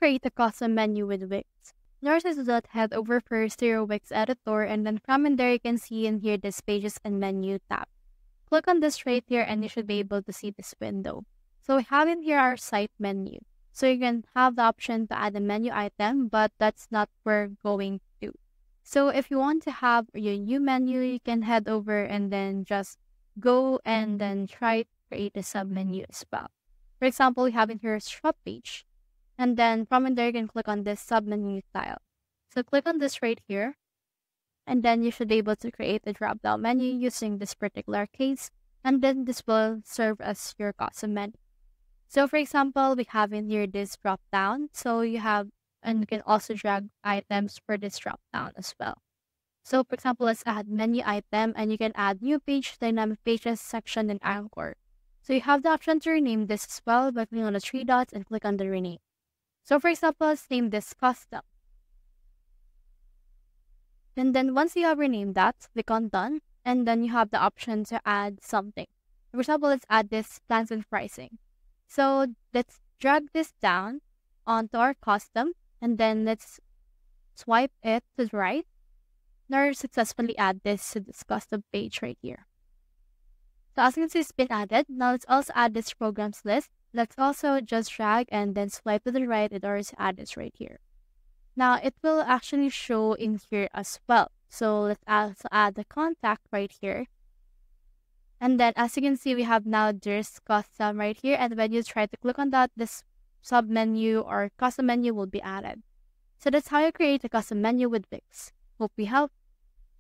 create a custom menu with Wix. In order to do that, head over first to your Wix editor, and then from in there you can see in here this Pages and Menu tab. Click on this right here and you should be able to see this window. So we have in here our site menu. So you can have the option to add a menu item, but that's not where we're going to. So if you want to have your new menu, you can head over and then just go and then try to create a submenu as well. For example, we have in here a shop page. And then from in there, you can click on this submenu style. So click on this right here. And then you should be able to create a drop-down menu using this particular case. And then this will serve as your custom menu. So for example, we have in here this drop-down. So you have, and you can also drag items for this drop-down as well. So for example, let's add menu item, and you can add new page, dynamic pages, section, and anchor. So you have the option to rename this as well by clicking on the three dots and click on the rename. So for example, let's name this custom. And then once you have renamed that, click on done, and then you have the option to add something. For example, let's add this plans and pricing. So let's drag this down onto our custom, and then let's swipe it to the right. Now successfully add this to this custom page right here. So as you can see, it's been added. Now let's also add this programs list. Let's also just drag and then swipe to the right in order to add this right here. Now it will actually show in here as well. So let's also add the contact right here. And then as you can see, we have now this custom right here. And when you try to click on that, this sub menu or custom menu will be added. So that's how you create a custom menu with Wix. Hope we helped.